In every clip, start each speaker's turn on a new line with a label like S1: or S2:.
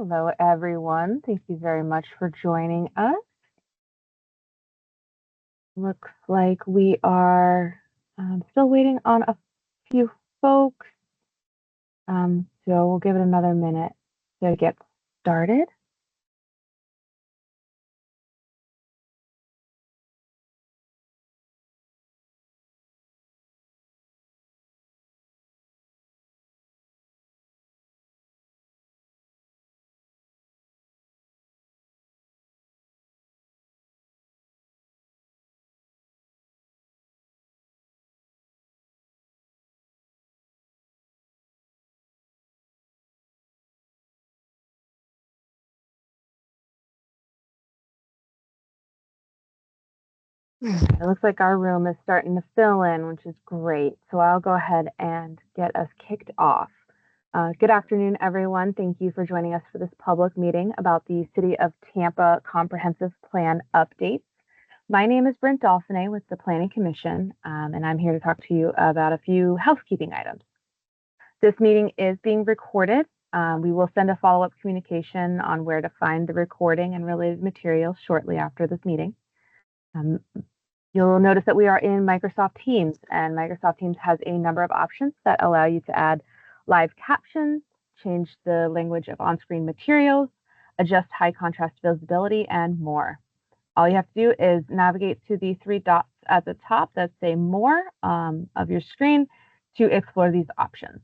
S1: Hello, everyone. Thank you very much for joining us. Looks like we are still waiting on a few folks, so we'll give it another minute to get started. It looks like our room is starting to fill in, which is great. So I'll go ahead and get us kicked off. Good afternoon, everyone. Thank you for joining us for this public meeting about the City of Tampa Comprehensive Plan updates. My name is Brent Dauphiné with the Planning Commission, and I'm here to talk to you about a few housekeeping items. This meeting is being recorded. We will send a follow-up communication on where to find the recording and related materials shortly after this meeting. You'll notice that we are in Microsoft Teams, and Microsoft Teams has a number of options that allow you to add live captions, change the language of on-screen materials, adjust high contrast visibility, and more. All you have to do is navigate to the three dots at the top that say more of your screen to explore these options.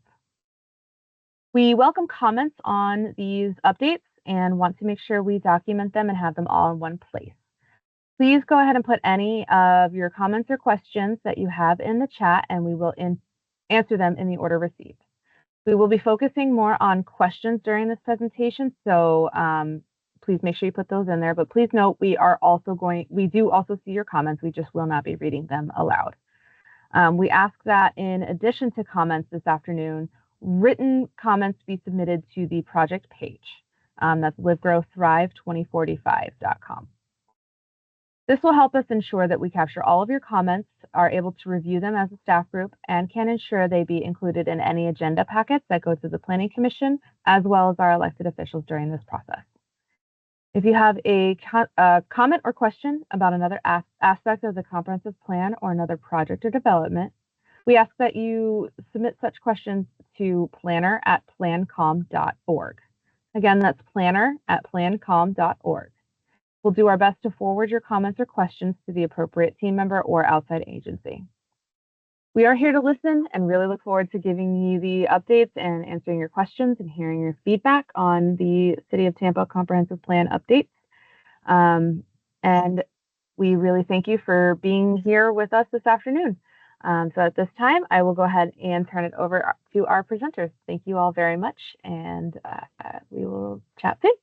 S1: We welcome comments on these updates and want to make sure we document them and have them all in one place. Please go ahead and put any of your comments or questions that you have in the chat, and we will answer them in the order received. We will be focusing more on questions during this presentation, so please make sure you put those in there. But please note, we do also see your comments. We just will not be reading them aloud. We ask that in addition to comments this afternoon, written comments be submitted to the project page. That's livegrowthrive2045.com. This will help us ensure that we capture all of your comments, are able to review them as a staff group, and can ensure they be included in any agenda packets that go to the Planning Commission, as well as our elected officials during this process. If you have a comment or question about another aspect of the comprehensive plan or another project or development, we ask that you submit such questions to planner@plancom.org. Again, that's planner@plancom.org. We'll do our best to forward your comments or questions to the appropriate team member or outside agency. We are here to listen and really look forward to giving you the updates and answering your questions and hearing your feedback on the City of Tampa Comprehensive Plan updates. And we really thank you for being here with us this afternoon. So at this time, I will go ahead and turn it over to our presenters. Thank you all very much, and we will chat soon.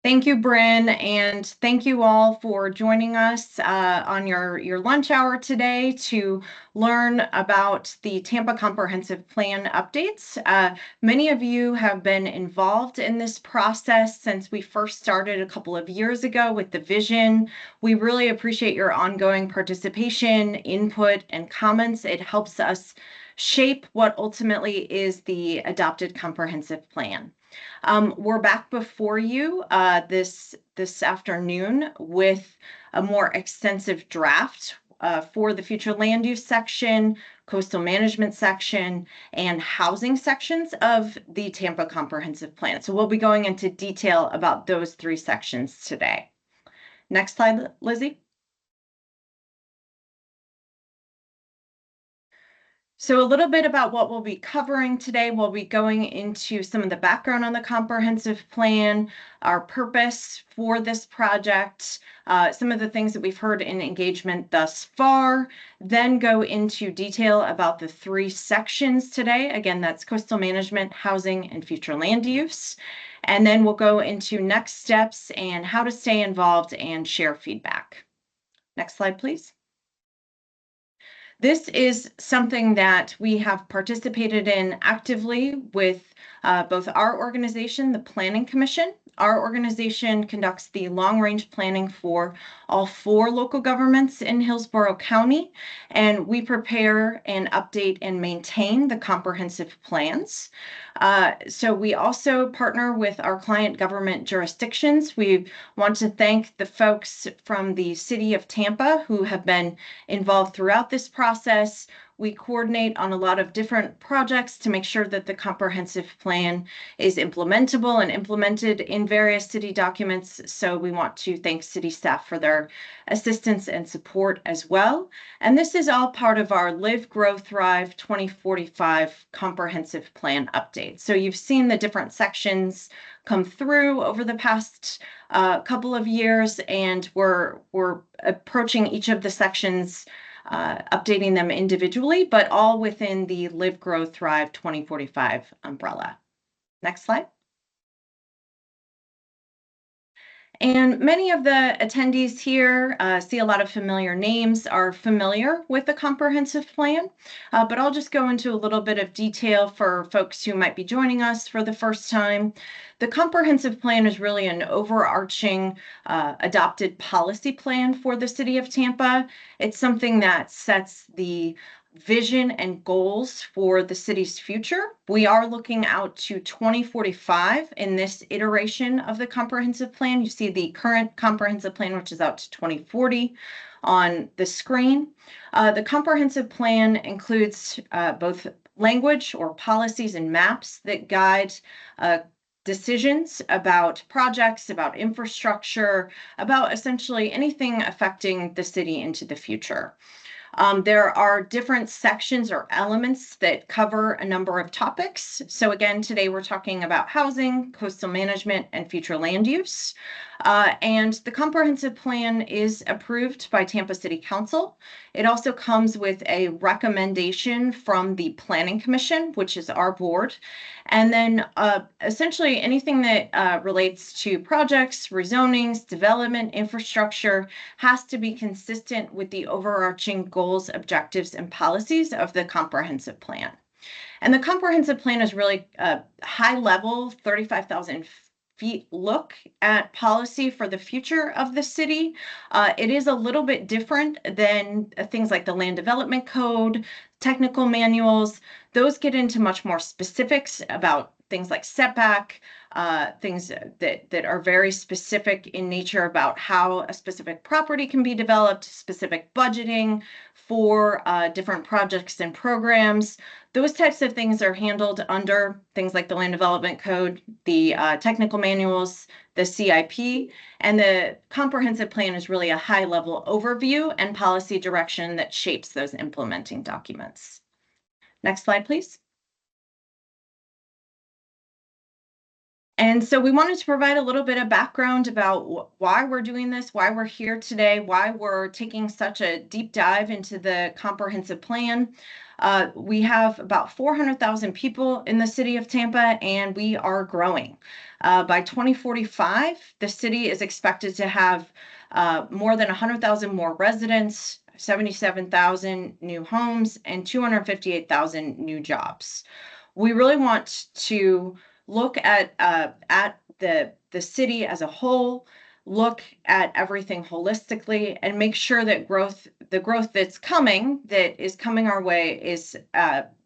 S2: Thank you, Bryn, and thank you all for joining us on your lunch hour today to learn about the Tampa Comprehensive Plan updates. Many of you have been involved in this process since we first started a couple of years ago with the vision. We really appreciate your ongoing participation, input, and comments. It helps us shape what ultimately is the adopted comprehensive plan. We're back before you this afternoon with a more extensive draft for the future land use section, coastal management section, and housing sections of the Tampa Comprehensive Plan. So we'll be going into detail about those three sections today. Next slide, Lizzie. So a little bit about what we'll be covering today. We'll be going into some of the background on the comprehensive plan, our purpose for this project, some of the things that we've heard in engagement thus far, then go into detail about the three sections today. Again, that's coastal management, housing, and future land use. And then we'll go into next steps and how to stay involved and share feedback. Next slide, please. This is something that we have participated in actively with both our organization, the Planning Commission, Our organization conducts the long-range planning for all 4 local governments in Hillsborough County, and we prepare and update and maintain the comprehensive plans. So we also partner with our client government jurisdictions. We want to thank the folks from the City of Tampa who have been involved throughout this process. We coordinate on a lot of different projects to make sure that the comprehensive plan is implementable and implemented in various city documents. So we want to thank city staff for their assistance and support as well. And this is all part of our Live, Grow, Thrive 2045 comprehensive plan update. So you've seen the different sections come through over the past couple of years, and we're approaching each of the sections, updating them individually, but all within the Live, Grow, Thrive 2045 umbrella. Next slide. And many of the attendees here see a lot of familiar names, are familiar with the comprehensive plan, but I'll just go into a little bit of detail for folks who might be joining us for the first time. The comprehensive plan is really an overarching adopted policy plan for the City of Tampa. It's something that sets the vision and goals for the city's future. We are looking out to 2045 in this iteration of the comprehensive plan. You see the current comprehensive plan, which is out to 2040 on the screen. The comprehensive plan includes both language or policies and maps that guide decisions about projects, about infrastructure, about essentially anything affecting the city into the future. There are different sections or elements that cover a number of topics. So again, today we're talking about housing, coastal management, and future land use. And the comprehensive plan is approved by Tampa City Council. It also comes with a recommendation from the Planning Commission, which is our board. And then essentially anything that relates to projects, rezonings, development, infrastructure has to be consistent with the overarching goals, objectives, and policies of the comprehensive plan. And the comprehensive plan is really a high level, 35,000 feet look at policy for the future of the city. It is a little bit different than things like the Land Development Code, technical manuals. Those get into much more specifics about things like setback, things that are very specific in nature about how a specific property can be developed, specific budgeting for different projects and programs. Those types of things are handled under things like the Land Development Code, the technical manuals, the CIP, and the comprehensive plan is really a high-level overview and policy direction that shapes those implementing documents. Next slide, please. And so we wanted to provide a little bit of background about why we're doing this, why we're here today, why we're taking such a deep dive into the comprehensive plan. We have about 400,000 people in the city of Tampa, and we are growing. By 2045, the city is expected to have more than 100,000 more residents, 77,000 new homes, and 258,000 new jobs. We really want to look at the city as a whole, look at everything holistically, and make sure that the growth that is coming our way is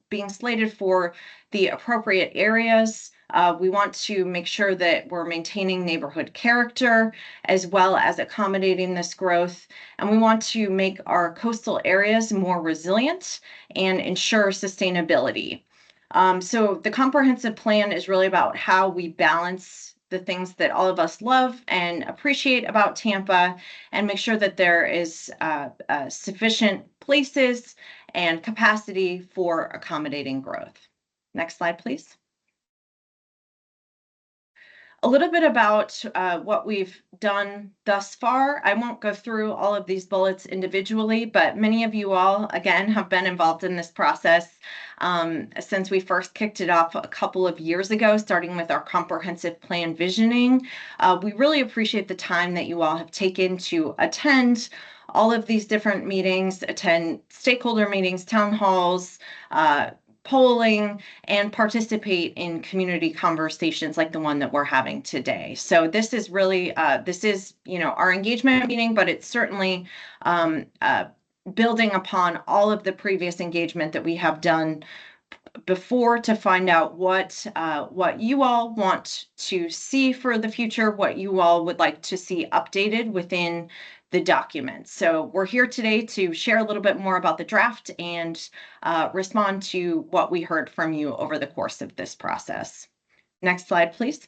S2: being slated for the appropriate areas. We want to make sure that we're maintaining neighborhood character as well as accommodating this growth. And we want to make our coastal areas more resilient and ensure sustainability. So the comprehensive plan is really about how we balance the things that all of us love and appreciate about Tampa and make sure that there is sufficient places and capacity for accommodating growth. Next slide, please. A little bit about what we've done thus far. I won't go through all of these bullets individually, but many of you all, again, have been involved in this process since we first kicked it off a couple of years ago, starting with our comprehensive plan visioning. We really appreciate the time that you all have taken to attend all of these different meetings, attend stakeholder meetings, town halls, polling, and participate in community conversations like the one that we're having today. So this is really, our engagement meeting, but it's certainly building upon all of the previous engagement that we have done before to find out what you all want to see for the future, what you all would like to see updated within the document. So we're here today to share a little bit more about the draft and respond to what we heard from you over the course of this process. Next slide, please.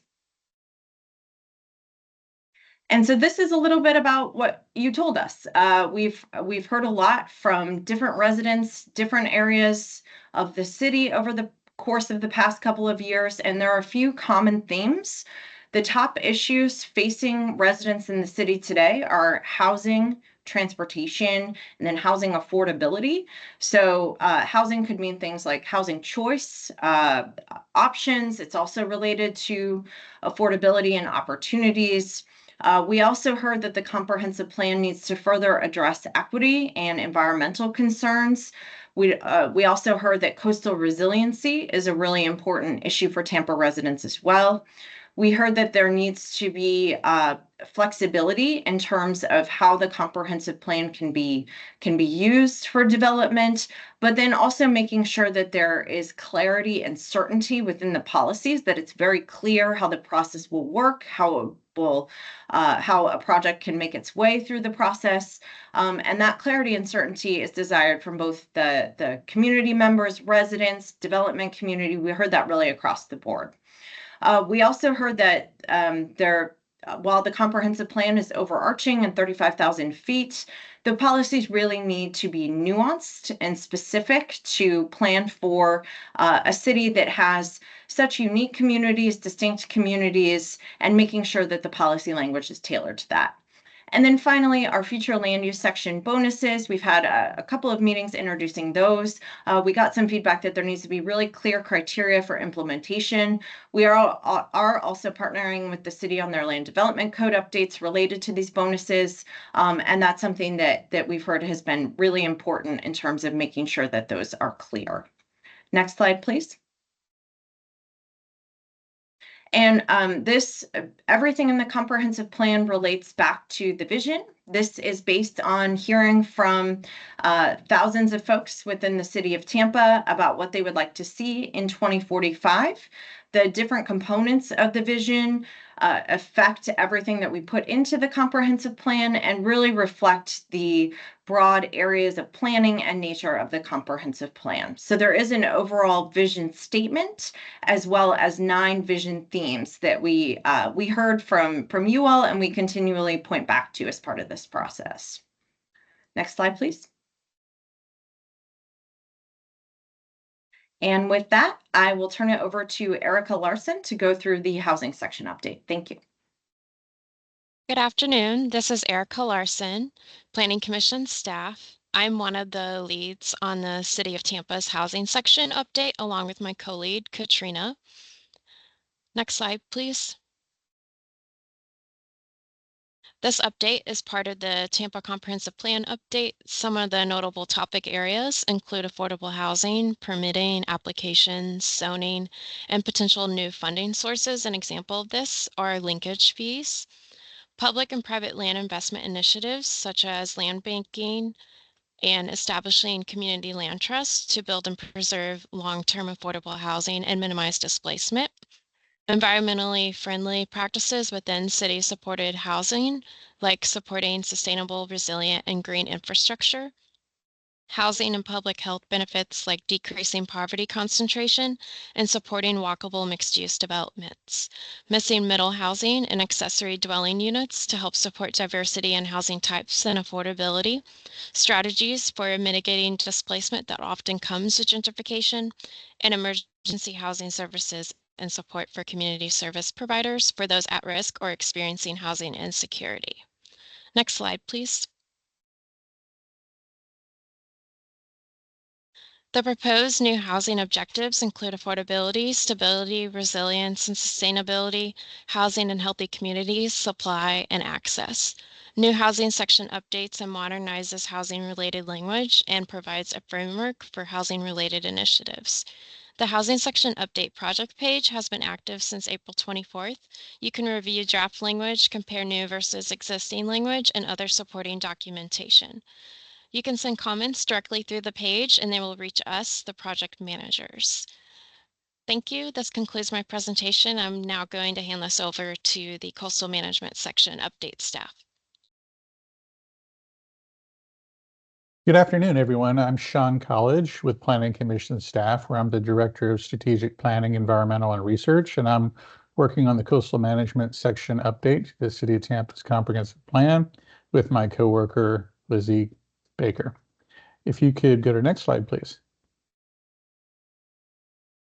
S2: And so this is a little bit about what you told us. We've heard a lot from different residents, different areas of the city over the course of the past couple of years, and there are a few common themes. The top issues facing residents in the city today are housing, transportation, and then housing affordability. So housing could mean things like housing choice, options. It's also related to affordability and opportunities. We also heard that the comprehensive plan needs to further address equity and environmental concerns. We also heard that coastal resiliency is a really important issue for Tampa residents as well. We heard that there needs to be flexibility in terms of how the comprehensive plan can be used for development, but then also making sure that there is clarity and certainty within the policies, that it's very clear how the process will work, how a project can make its way through the process. And that clarity and certainty is desired from both the community members, residents, development community. We heard that really across the board. We also heard that while the comprehensive plan is overarching and 35,000 feet, the policies really need to be nuanced and specific to plan for a city that has such unique communities, distinct communities, and making sure that the policy language is tailored to that. And then finally, our future land use section bonuses. We've had a couple of meetings introducing those. We got some feedback that there needs to be really clear criteria for implementation. We are also partnering with the city on their land development code updates related to these bonuses. And that's something that we've heard has been really important in terms of making sure that those are clear. Next slide, please. And everything in the comprehensive plan relates back to the vision. This is based on hearing from thousands of folks within the city of Tampa about what they would like to see in 2045. The different components of the vision affect everything that we put into the comprehensive plan and really reflect the broad areas of planning and nature of the comprehensive plan. So there is an overall vision statement as well as 9 vision themes that we heard from you all and we continually point back to as part of this process. Next slide, please. And with that, I will turn it over to Erica Larson to go through the housing section update. Thank you.
S3: Good afternoon. This is Erica Larson, Planning Commission staff. I'm one of the leads on the City of Tampa's housing section update, along with my co-lead, Katrina. Next slide, please. This update is part of the Tampa Comprehensive Plan update. Some of the notable topic areas include affordable housing, permitting, applications, zoning, and potential new funding sources. An example of this are linkage fees, public and private land investment initiatives such as land banking and establishing community land trusts to build and preserve long-term affordable housing and minimize displacement. Environmentally friendly practices within city-supported housing, like supporting sustainable, resilient, and green infrastructure. Housing and public health benefits like decreasing poverty concentration and supporting walkable mixed-use developments. Missing middle housing and accessory dwelling units to help support diversity in housing types and affordability. Strategies for mitigating displacement that often comes with gentrification. And emergency housing services and support for community service providers for those at risk or experiencing housing insecurity. Next slide, please. The proposed new housing objectives include affordability, stability, resilience, and sustainability, housing and healthy communities, supply, and access. New housing section updates and modernizes housing-related language and provides a framework for housing-related initiatives. The Housing Section Update project page has been active since April 24th. You can review draft language, compare new versus existing language, and other supporting documentation. You can send comments directly through the page and they will reach us, the project managers. Thank you. This concludes my presentation. I'm now going to hand this over to the Coastal Management Section Update staff.
S4: Good afternoon, everyone. I'm Sean College with Planning Commission staff, where I'm the Director of Strategic Planning, Environmental, and Research, and I'm working on the Coastal Management Section Update, the City of Tampa's comprehensive plan, with my coworker, Lizzie Baker. If you could go to the next slide, please.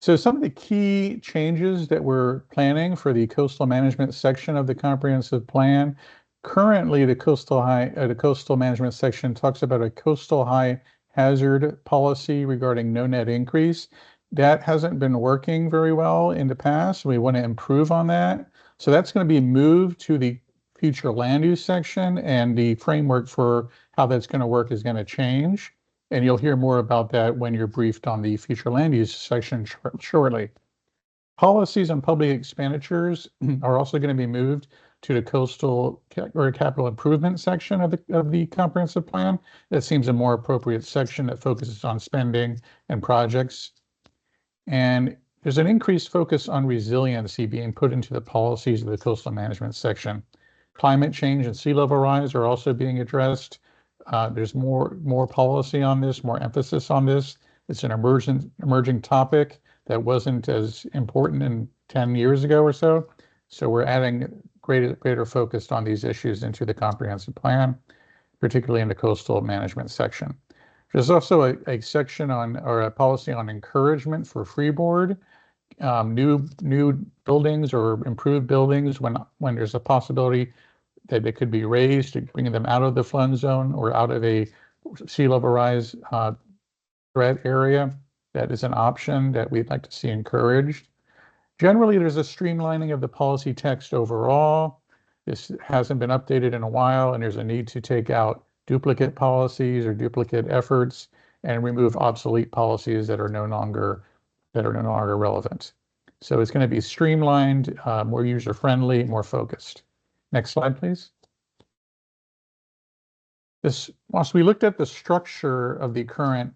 S4: So some of the key changes that we're planning for the coastal management section of the comprehensive plan. Currently, the coastal management section talks about a coastal high hazard policy regarding no net increase. That hasn't been working very well in the past. We want to improve on that. So that's going to be moved to the future land use section, and the framework for how that's going to work is going to change. And you'll hear more about that when you're briefed on the future land use section shortly. Policies on public expenditures are also going to be moved to the coastal or capital improvement section of the comprehensive plan. That seems a more appropriate section that focuses on spending and projects. And there's an increased focus on resiliency being put into the policies of the coastal management section. Climate change and sea level rise are also being addressed. There's more policy on this, more emphasis on this. It's an emerging topic that wasn't as important in 10 years ago or so. So we're adding greater focus on these issues into the comprehensive plan, particularly in the coastal management section. There's also a section on, or a policy on encouragement for freeboard, new buildings or improved buildings when there's a possibility that they could be raised, bringing them out of the flood zone or out of a sea level rise threat area. That is an option that we'd like to see encouraged. Generally, there's a streamlining of the policy text overall. This hasn't been updated in a while, and there's a need to take out duplicate policies or duplicate efforts and remove obsolete policies that are no longer relevant. So it's going to be streamlined, more user-friendly, more focused. Next slide, please. Once we looked at the structure of the current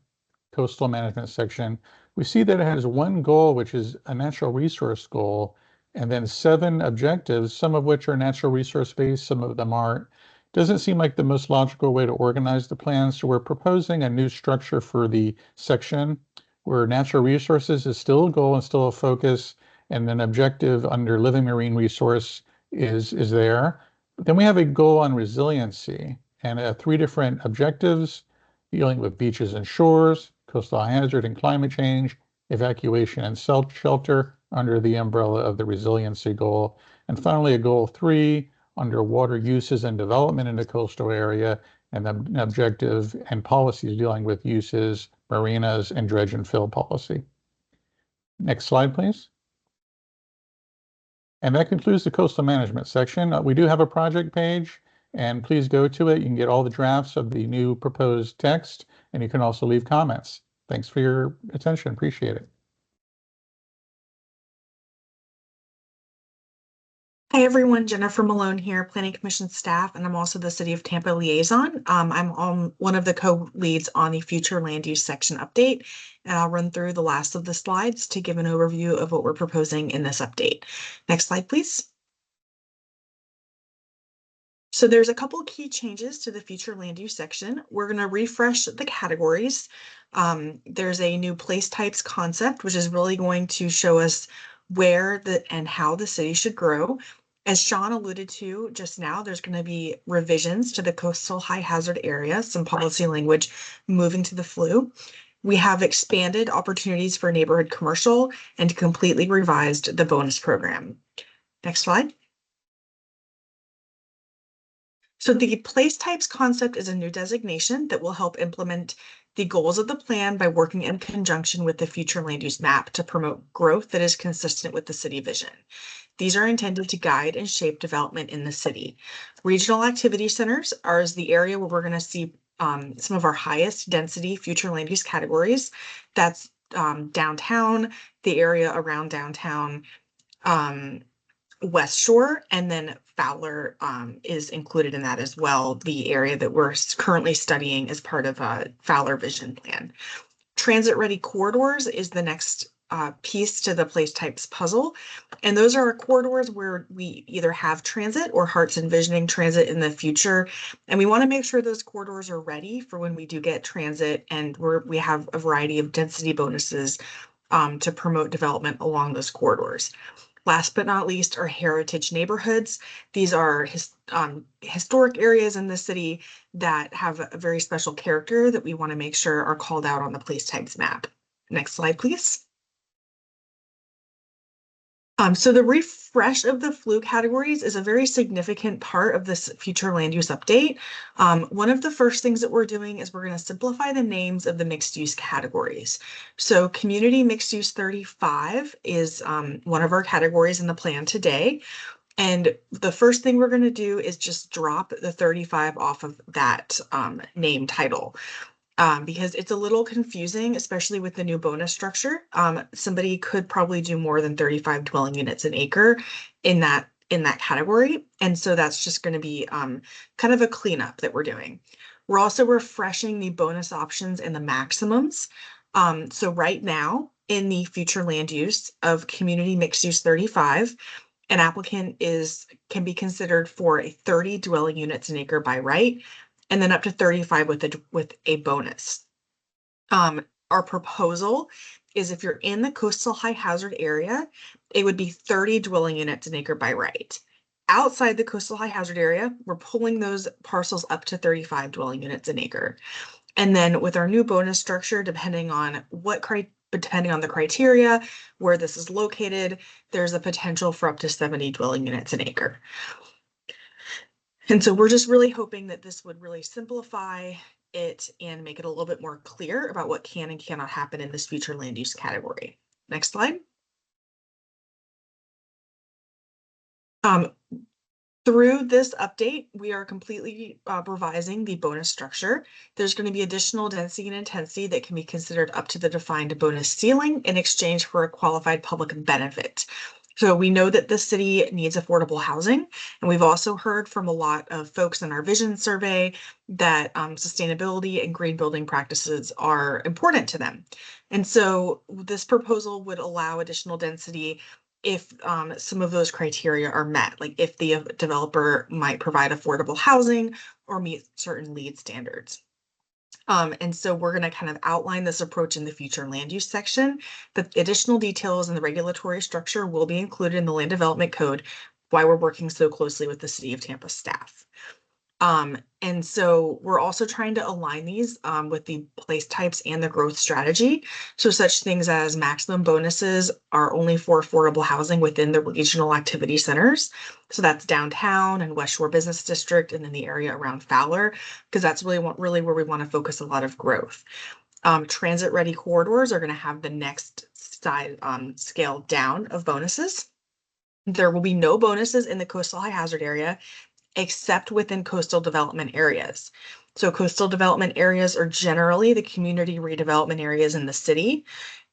S4: coastal management section, we see that it has one goal, which is a natural resource goal, and then 7 objectives, some of which are natural resource based, some of them aren't. Doesn't seem like the most logical way to organize the plan, so we're proposing a new structure for the section where natural resources is still a goal and still a focus, and then objective under living marine resource is there. Then we have a goal on resiliency and 3 different objectives dealing with beaches and shores, coastal hazard and climate change, evacuation and self-shelter under the umbrella of the resiliency goal. And finally, a goal 3 under water uses and development in the coastal area, and an objective and policies dealing with uses, marinas, and dredge and fill policy. Next slide, please. And that concludes the coastal management section. We do have a project page, and please go to it. You can get all the drafts of the new proposed text, and you can also leave comments. Thanks for your attention. Appreciate it.
S5: Hi everyone, Jennifer Malone here, Planning Commission staff, and I'm also the City of Tampa liaison. I'm on one of the co-leads on the future land use section update, and I'll run through the last of the slides to give an overview of what we're proposing in this update. Next slide, please. So there's a couple key changes to the future land use section. We're going to refresh the categories. There's a new place types concept, which is really going to show us where and how the city should grow. As Sean alluded to just now, there's going to be revisions to the coastal high hazard area, some policy language moving to the FLU. We have expanded opportunities for neighborhood commercial and completely revised the bonus program. Next slide. So the place types concept is a new designation that will help implement the goals of the plan by working in conjunction with the future land use map to promote growth that is consistent with the city vision. These are intended to guide and shape development in the city. Regional activity centers are the area where we're going to see some of our highest density future land use categories. That's downtown, the area around downtown, West Shore, and then Fowler is included in that as well, the area that we're currently studying as part of a Fowler Vision Plan. Transit-ready corridors is the next piece to the place types puzzle. And those are corridors where we either have transit or Heart's envisioning transit in the future. And we want to make sure those corridors are ready for when we do get transit, and we have a variety of density bonuses to promote development along those corridors. Last but not least are heritage neighborhoods. These are historic areas in the city that have a very special character that we want to make sure are called out on the place types map. Next slide, please. So the refresh of the flu categories is a very significant part of this future land use update. One of the first things that we're doing is we're going to simplify the names of the mixed use categories. So community mixed use 35 is one of our categories in the plan today. And the first thing we're going to do is just drop the 35 off of that name title. Because it's a little confusing, especially with the new bonus structure. Somebody could probably do more than 35 dwelling units an acre in that category. And so that's just going to be kind of a cleanup that we're doing. We're also refreshing the bonus options and the maximums. So right now in the future land use of community mixed use 35, an applicant can be considered for a 30 dwelling units an acre by right, and then up to 35 with a bonus. Our proposal is if you're in the coastal high hazard area, it would be 30 dwelling units an acre by right. Outside the coastal high hazard area, we're pulling those parcels up to 35 dwelling units an acre. And then with our new bonus structure, depending on the criteria, where this is located, there's a potential for up to 70 dwelling units an acre. And so we're just really hoping that this would really simplify it and make it a little bit more clear about what can and cannot happen in this future land use category. Next slide. Through this update, we are completely revising the bonus structure. There's going to be additional density and intensity that can be considered up to the defined bonus ceiling in exchange for a qualified public benefit. So we know that the city needs affordable housing, and we've also heard from a lot of folks in our vision survey that sustainability and green building practices are important to them. And so this proposal would allow additional density if some of those criteria are met, like if the developer might provide affordable housing or meet certain LEED standards. And so we're going to kind of outline this approach in the future land use section. The additional details in the regulatory structure will be included in the land development code, why we're working so closely with the City of Tampa staff. And so we're also trying to align these with the place types and the growth strategy. So such things as maximum bonuses are only for affordable housing within the regional activity centers. So that's downtown and West Shore Business District, and then the area around Fowler, because that's really where we want to focus a lot of growth. Transit ready corridors are going to have the next scale down of bonuses. There will be no bonuses in the coastal high hazard area, except within coastal development areas. So coastal development areas are generally the community redevelopment areas in the city,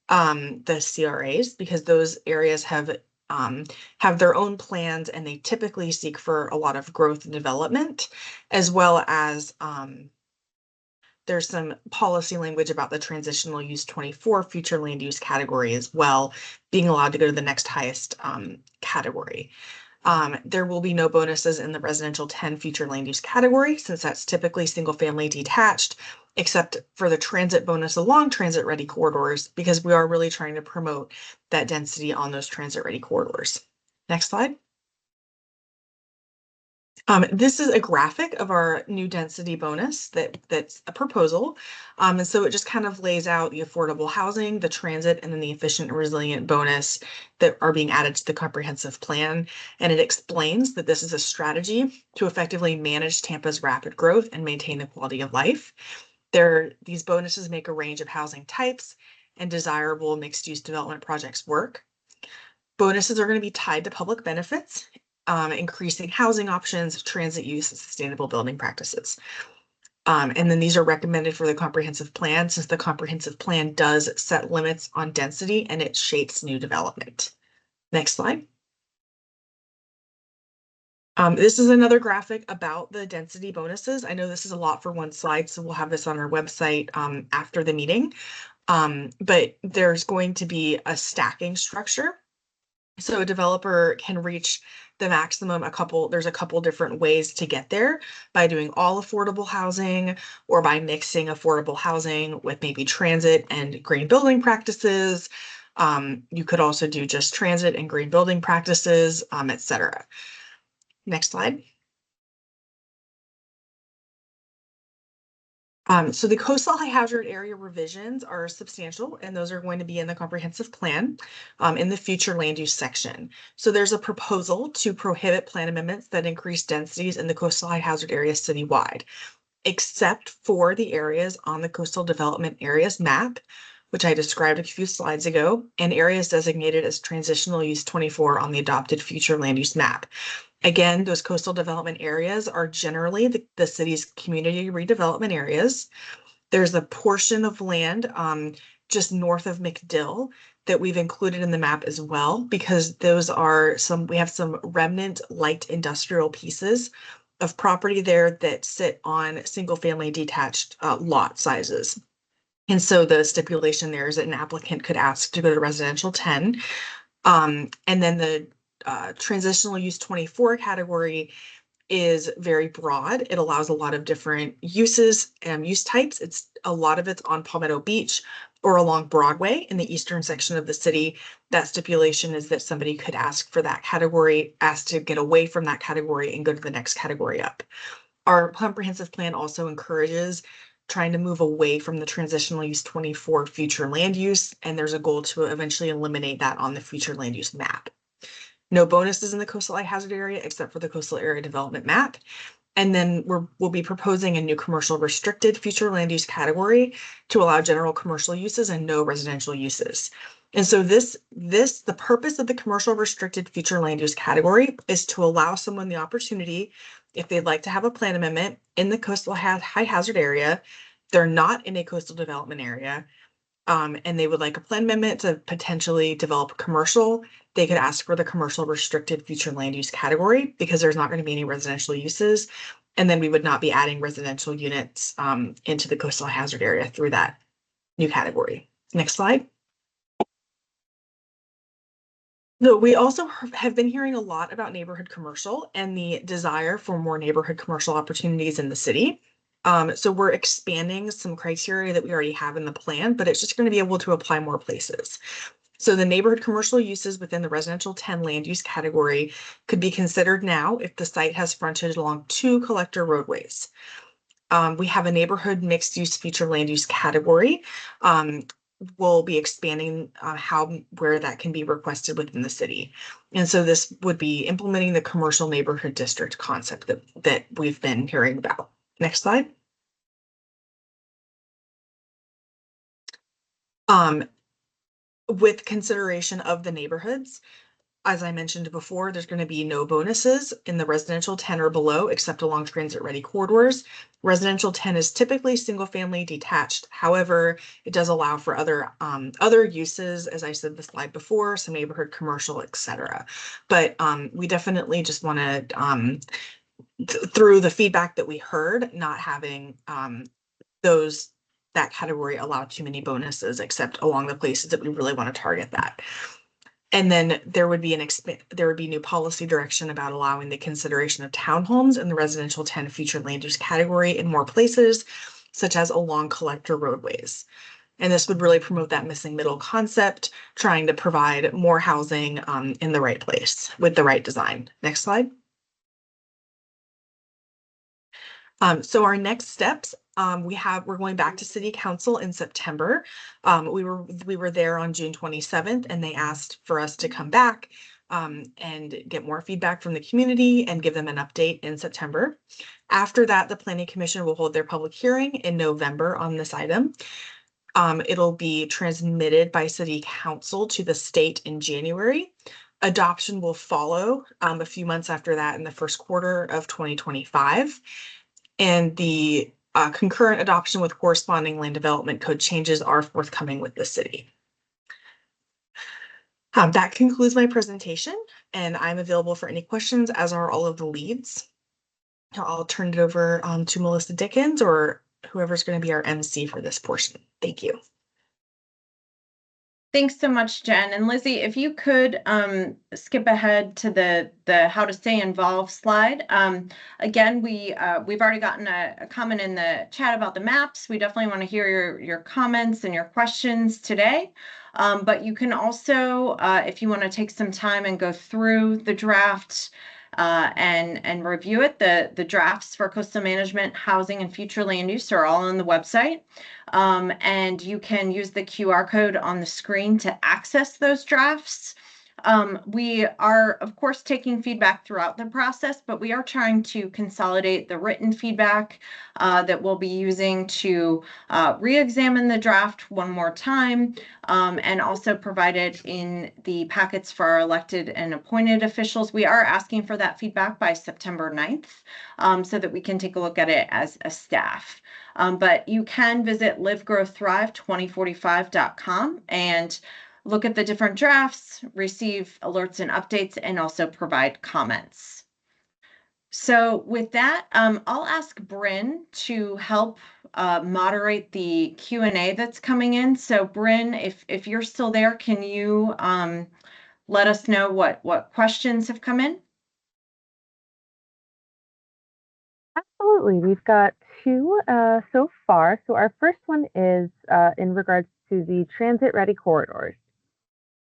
S5: the CRAs, because those areas have their own plans, and they typically seek for a lot of growth and development, as well as there's some policy language about the transitional use 24 future land use category as well, being allowed to go to the next highest category. There will be no bonuses in the residential 10 future land use category, since that's typically single family detached, except for the transit bonus along transit ready corridors, because we are really trying to promote that density on those transit ready corridors. Next slide. This is a graphic of our new density bonus that's a proposal. And so it just kind of lays out the affordable housing, the transit, and then the efficient and resilient bonus that are being added to the comprehensive plan. And it explains that this is a strategy to effectively manage Tampa's rapid growth and maintain the quality of life. These bonuses make a range of housing types and desirable mixed-use development projects work. Bonuses are going to be tied to public benefits, increasing housing options, transit use, and sustainable building practices. And then these are recommended for the comprehensive plan, since the comprehensive plan does set limits on density and it shapes new development. Next slide. This is another graphic about the density bonuses. I know this is a lot for one slide, so we'll have this on our website after the meeting. But there's going to be a stacking structure. So a developer can reach the maximum there's a couple different ways to get there, by doing all affordable housing or by mixing affordable housing with maybe transit and green building practices. You could also do just transit and green building practices, etc. Next slide. So the coastal high hazard area revisions are substantial, and those are going to be in the comprehensive plan in the future land use section. So there's a proposal to prohibit plan amendments that increase densities in the coastal high hazard areas citywide, except for the areas on the coastal development areas map, which I described a few slides ago, and areas designated as transitional use 24 on the adopted future land use map. Again, those coastal development areas are generally the city's community redevelopment areas. There's a portion of land just north of McDill that we've included in the map as well, because we have some remnant light industrial pieces of property there that sit on single family detached lot sizes. And so the stipulation there is that an applicant could ask to go to residential 10. And then the transitional use 24 category is very broad. It allows a lot of different uses and use types. A lot of it's on Palmetto Beach or along Broadway in the eastern section of the city. That stipulation is that somebody could ask for that category, ask to get away from that category and go to the next category up. Our comprehensive plan also encourages trying to move away from the transitional use 24 future land use, and there's a goal to eventually eliminate that on the future land use map. No bonuses in the coastal high hazard area except for the coastal area development map. And then we'll be proposing a new commercial restricted future land use category to allow general commercial uses and no residential uses. And so the purpose of the commercial restricted future land use category is to allow someone the opportunity, if they'd like to have a plan amendment in the coastal high hazard area, they're not in a coastal development area, and they would like a plan amendment to potentially develop commercial, they could ask for the commercial restricted future land use category, because there's not going to be any residential uses. And then we would not be adding residential units into the coastal hazard area through that new category. Next slide. So we also have been hearing a lot about neighborhood commercial and the desire for more neighborhood commercial opportunities in the city. So we're expanding some criteria that we already have in the plan, but it's just going to be able to apply more places. So the neighborhood commercial uses within the residential 10 land use category could be considered now if the site has frontage along 2 collector roadways. We have a neighborhood mixed use future land use category. We'll be expanding where that can be requested within the city. And so this would be implementing the commercial neighborhood district concept that we've been hearing about. Next slide. With consideration of the neighborhoods, as I mentioned before, there's going to be no bonuses in the residential 10 or below, except along transit ready corridors. Residential 10 is typically single family detached. However, it does allow for other uses, as I said the slide before, some neighborhood commercial, etc. But we definitely just want to, through the feedback that we heard, not having that category allow too many bonuses, except along the places that we really want to target that. And then there would be new policy direction about allowing the consideration of townhomes in the residential 10 future land use category in more places, such as along collector roadways. And this would really promote that missing middle concept, trying to provide more housing in the right place with the right design. Next slide. So our next steps, we're going back to City Council in September. We were there on June 27th, and they asked for us to come back and get more feedback from the community and give them an update in September. After that, the Planning Commission will hold their public hearing in November on this item. It'll be transmitted by City Council to the state in January. Adoption will follow a few months after that in the first quarter of 2025. And the concurrent adoption with corresponding land development code changes are forthcoming with the city. That concludes my presentation, and I'm available for any questions, as are all of the leads. I'll turn it over to Melissa Dickens or whoever's going to be our MC for this portion. Thank you.
S2: Thanks so much, Jen. And Lizzie, if you could skip ahead to the how to stay involved slide. Again, we've already gotten a comment in the chat about the maps. We definitely want to hear your comments and your questions today. But you can also, if you want to take some time and go through the draft and review it, the drafts for coastal management, housing, and future land use are all on the website. And you can use the QR code on the screen to access those drafts. We are, of course, taking feedback throughout the process, but we are trying to consolidate the written feedback that we'll be using to re-examine the draft one more time, and also provide it in the packets for our elected and appointed officials. We are asking for that feedback by September 9th, so that we can take a look at it as a staff. But you can visit livegrowththrive2045.com and look at the different drafts, receive alerts and updates, and also provide comments. So with that, I'll ask Bryn to help moderate the Q&A that's coming in. So Bryn, if you're still there, can you let us know what questions have come in?
S1: Absolutely. We've got two so far. So our first one is in regards to the transit-ready corridors.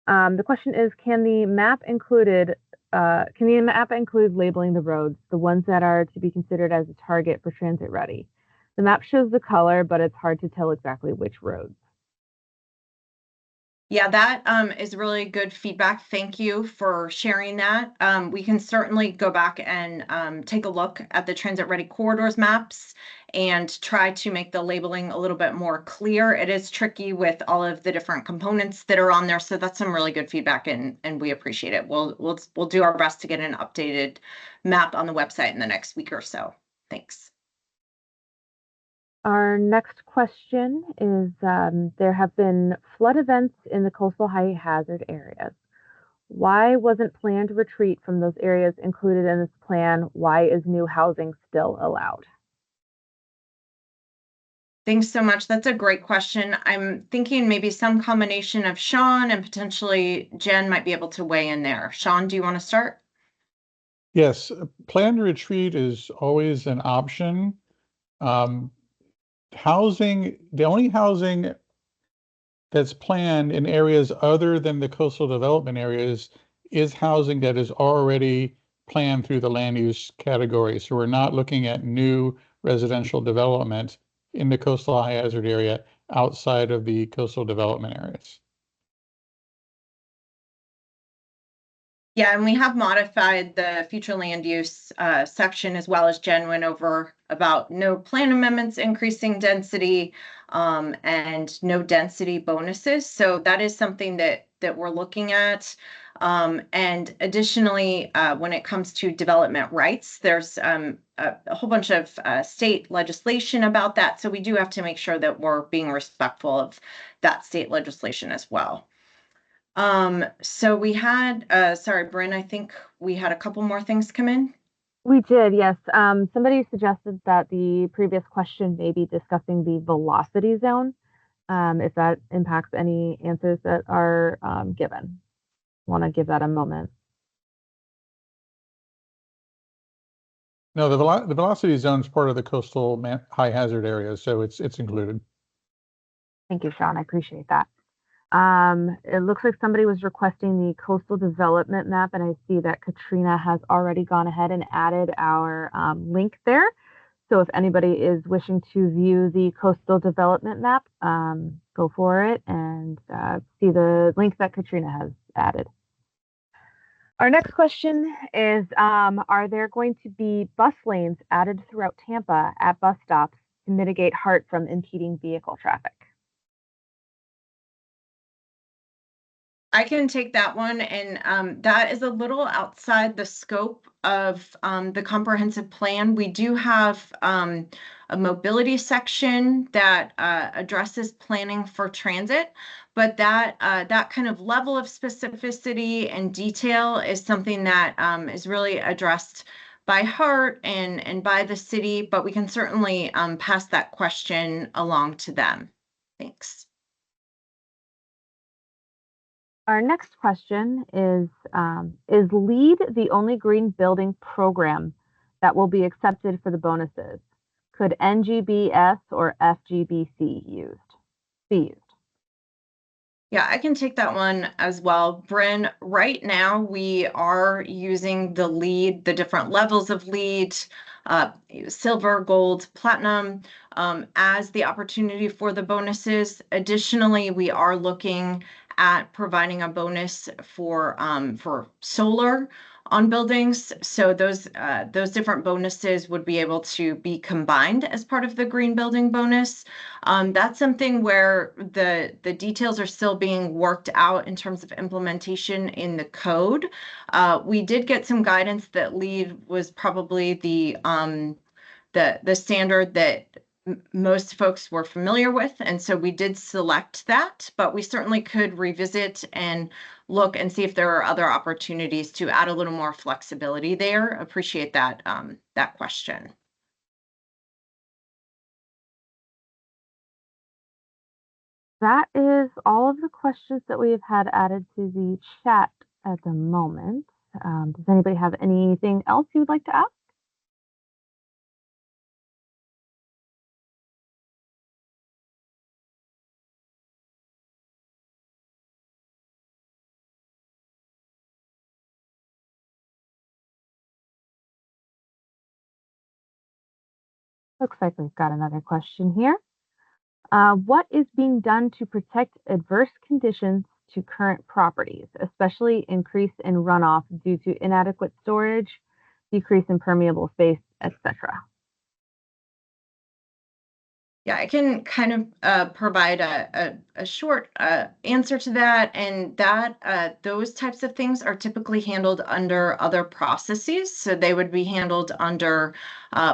S1: The question is, can the map include labeling the roads, the ones that are to be considered as a target for transit ready? The map shows the color, but it's hard to tell exactly which roads.
S2: Yeah, that is really good feedback. Thank you for sharing that. We can certainly go back and take a look at the transit ready corridors maps and try to make the labeling a little bit more clear. It is tricky with all of the different components that are on there, so that's some really good feedback, and we appreciate it. We'll do our best to get an updated map on the website in the next week or so. Thanks.
S1: Our next question is, there have been flood events in the coastal high hazard areas. Why wasn't planned retreat from those areas included in this plan? Why is new housing still allowed?
S2: Thanks so much. That's a great question. I'm thinking maybe some combination of Sean and potentially Jen might be able to weigh in there. Sean, do you want to start?
S4: Yes, planned retreat is always an option. The only housing that's planned in areas other than the coastal development areas is housing that is already planned through the land use category. So we're not looking at new residential development in the coastal high hazard area outside of the coastal development areas.
S2: Yeah, and we have modified the future land use section, as well as Jen went over about no plan amendments increasing density and no density bonuses. So that is something that we're looking at. And additionally, when it comes to development rights, there's a whole bunch of state legislation about that. So we do have to make sure that we're being respectful of that state legislation as well. So we had, sorry, Bryn, I think we had a couple more things come in.
S1: We did, yes. Somebody suggested that the previous question may be discussing the velocity zone, if that impacts any answers that are given. Want to give that a moment.
S4: No, the velocity zone is part of the coastal high hazard area, so it's included.
S1: Thank you, Sean. I appreciate that. It looks like somebody was requesting the coastal development map, and I see that Katrina has already gone ahead and added our link there. So if anybody is wishing to view the coastal development map, go for it and see the link that Katrina has added. Our next question is, are there going to be bus lanes added throughout Tampa at bus stops to mitigate HART from impeding vehicle traffic?
S2: I can take that one, and that is a little outside the scope of the comprehensive plan. We do have a mobility section that addresses planning for transit, but that kind of level of specificity and detail is something that is really addressed by HART and by the city, but we can certainly pass that question along to them. Thanks.
S1: Our next question is LEED the only green building program that will be accepted for the bonuses? Could NGBS or FGBC be used?
S2: Yeah, I can take that one as well. Bryn, right now we are using the LEED, the different levels of LEED, silver, gold, platinum, as the opportunity for the bonuses. Additionally, we are looking at providing a bonus for solar on buildings. So those different bonuses would be able to be combined as part of the green building bonus. That's something where the details are still being worked out in terms of implementation in the code. We did get some guidance that LEED was probably the standard that most folks were familiar with, and so we did select that, but we certainly could revisit and look and see if there are other opportunities to add a little more flexibility there. Appreciate that that question.
S1: That is all of the questions that we have had added to the chat at the moment. Does anybody have anything else you would like to ask? Looks like we've got another question here. What is being done to protect adverse conditions to current properties, especially increase in runoff due to inadequate storage, decrease in permeable space, etc.?
S2: Yeah, I can kind of provide a short answer to that, and that those types of things are typically handled under other processes. So they would be handled under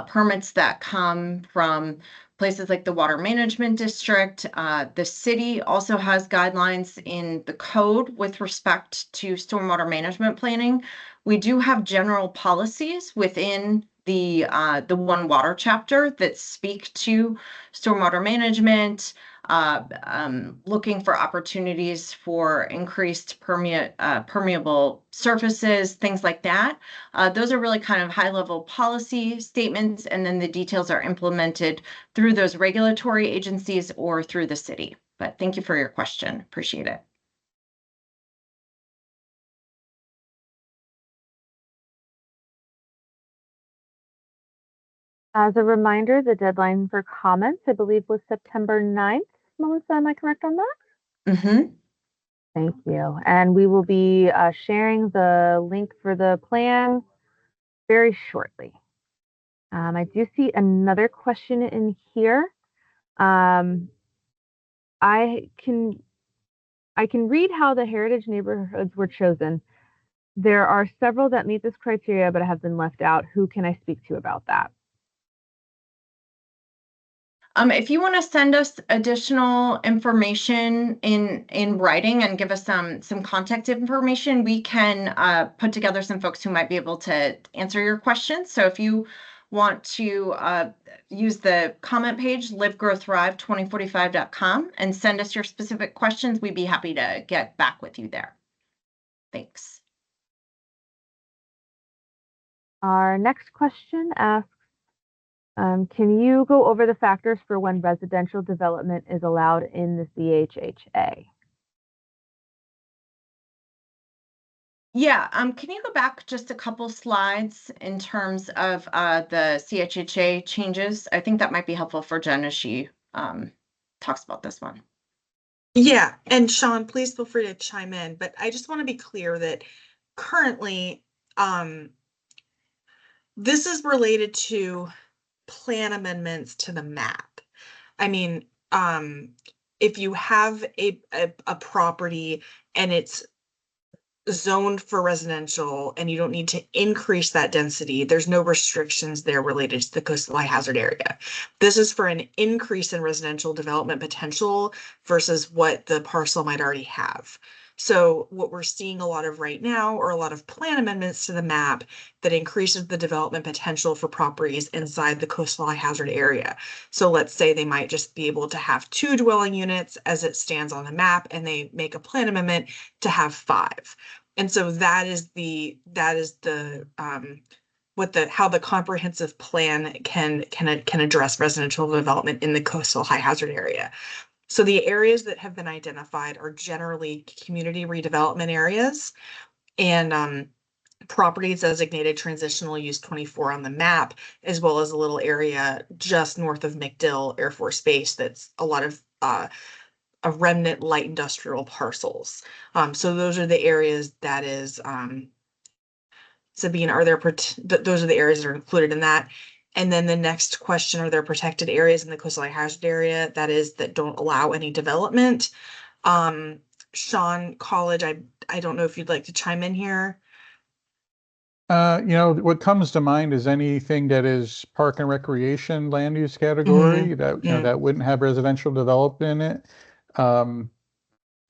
S2: permits that come from places like the Water Management District. The city also has guidelines in the code with respect to stormwater management planning. We do have general policies within the One Water chapter that speak to stormwater management, looking for opportunities for increased permeable surfaces, things like that. Those are really kind of high-level policy statements, and then the details are implemented through those regulatory agencies or through the city. But thank you for your question. Appreciate it.
S1: As a reminder, the deadline for comments, I believe, was September 9th. Melissa, am I correct on that?
S2: Mm-hmm.
S1: Thank you. And we will be sharing the link for the plan very shortly. I do see another question in here. I can read how the heritage neighborhoods were chosen. There are several that meet this criteria but have been left out. Who can I speak to about that?
S2: If you want to send us additional information in writing and give us some contact information, we can put together some folks who might be able to answer your questions. So if you want to use the comment page, livegrowthrive2045.com, and send us your specific questions, we'd be happy to get back with you there. Thanks.
S1: Our next question asks, can you go over the factors for when residential development is allowed in the CHHA?
S2: Yeah, can you go back just a couple slides in terms of the CHHA changes? I think that might be helpful for Jen as she talks about this one.
S5: Yeah, and Sean, please feel free to chime in, but I just want to be clear that currently, this is related to plan amendments to the map. I mean, if you have a property and it's zoned for residential and you don't need to increase that density, there's no restrictions there related to the coastal high hazard area. This is for an increase in residential development potential versus what the parcel might already have. So what we're seeing a lot of right now are a lot of plan amendments to the map that increases the development potential for properties inside the coastal high hazard area. So let's say they might just be able to have 2 dwelling units as it stands on the map, and they make a plan amendment to have 5. And so that is how the comprehensive plan can address residential development in the coastal high hazard area. So the areas that have been identified are generally community redevelopment areas and properties designated transitional use 24 on the map, as well as a little area just north of MacDill Air Force Base that's a lot of remnant light industrial parcels. So those are the areas that is, Sabine, those are the areas that are included in that. And then the next question, are there protected areas in the coastal high hazard area that don't allow any development? Sean College, I don't know if you'd like to chime in here.
S4: What comes to mind is anything that is park and recreation land use category that wouldn't have residential development in it.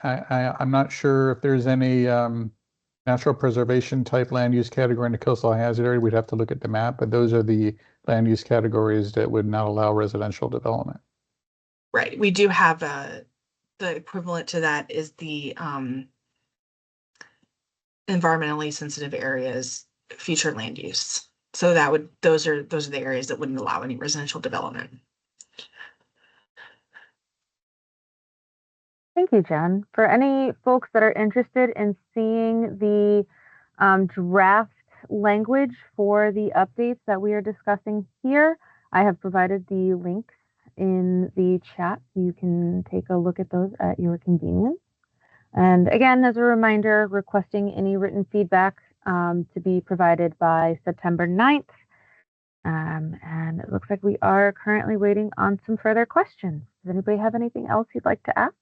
S4: I'm not sure if there's any natural preservation type land use category in the coastal high hazard area. We'd have to look at the map, but those are the land use categories that would not allow residential development.
S5: Right. We do have the equivalent to that is the environmentally sensitive areas future land use. So those are the areas that wouldn't allow any residential development.
S1: Thank you, Jen. For any folks that are interested in seeing the draft language for the updates that we are discussing here, I have provided the links in the chat. You can take a look at those at your convenience. And again, as a reminder, requesting any written feedback to be provided by September 9th. And it looks like we are currently waiting on some further questions. Does anybody have anything else you'd like to ask?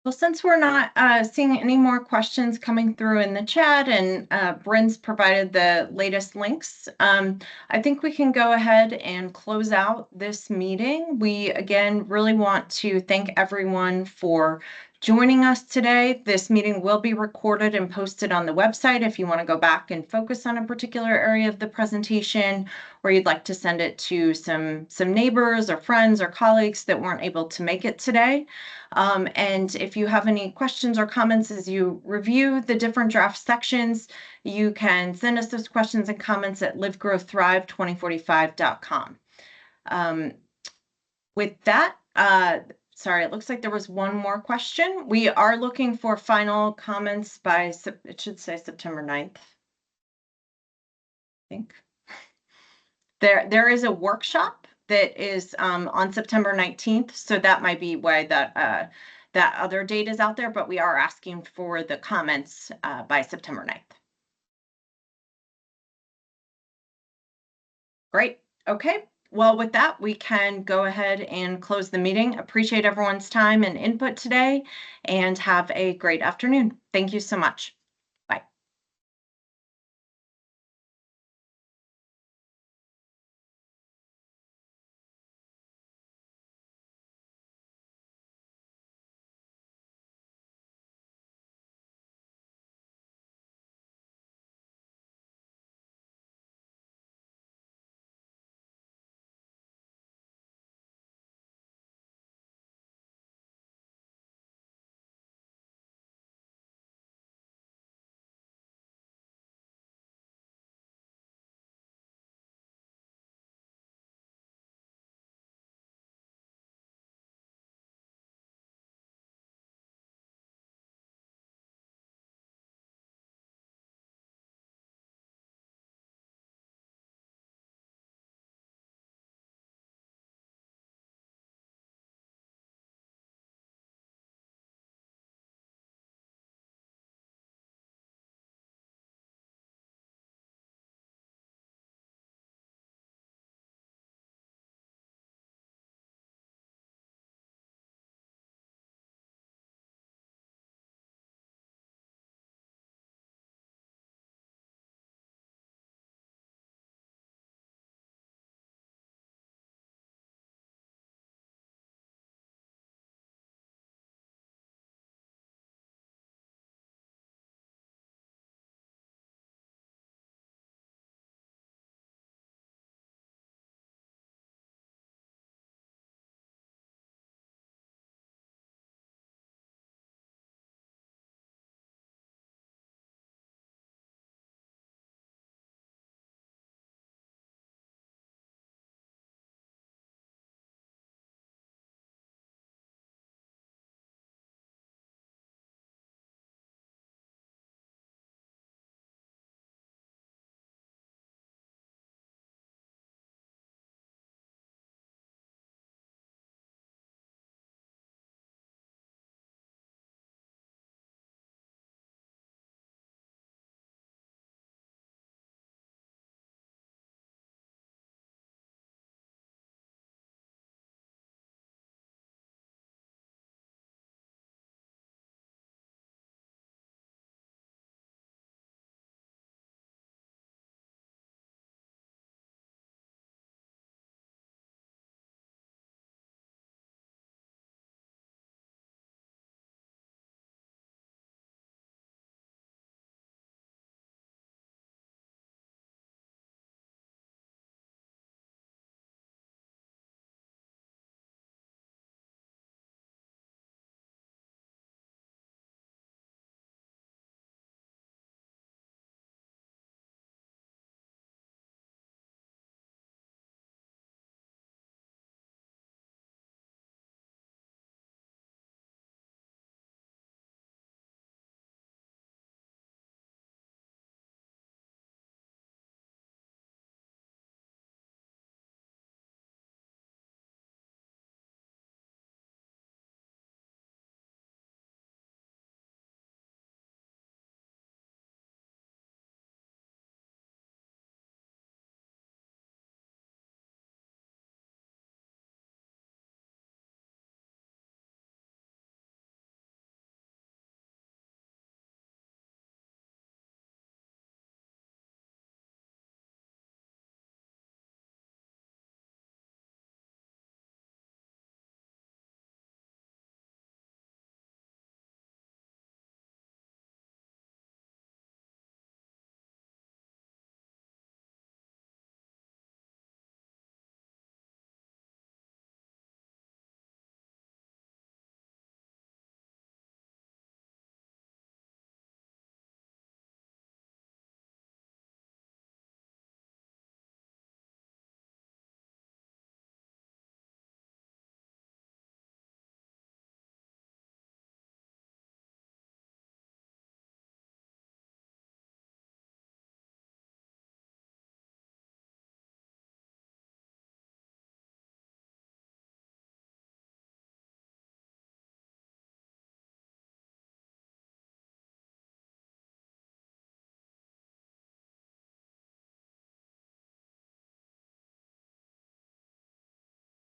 S2: Well, since we're not seeing any more questions coming through in the chat and Bryn's provided the latest links, I think we can go ahead and close out this meeting. We, again, really want to thank everyone for joining us today. This meeting will be recorded and posted on the website if you want to go back and focus on a particular area of the presentation, or you'd like to send it to some neighbors or friends or colleagues that weren't able to make it today. And if you have any questions or comments as you review the different draft sections, you can send us those questions and comments at livegrowththrive2045.com. With that, sorry, it looks like there was one more question. We are looking for final comments by, it should say September 9th, I think. There is a workshop that is on September 19th, so that might be why that other date is out there, but we are asking for the comments by September 9th. Great. Okay. Well, with that, we can go ahead and close the meeting. Appreciate everyone's time and input today, and have a great afternoon. Thank you so much.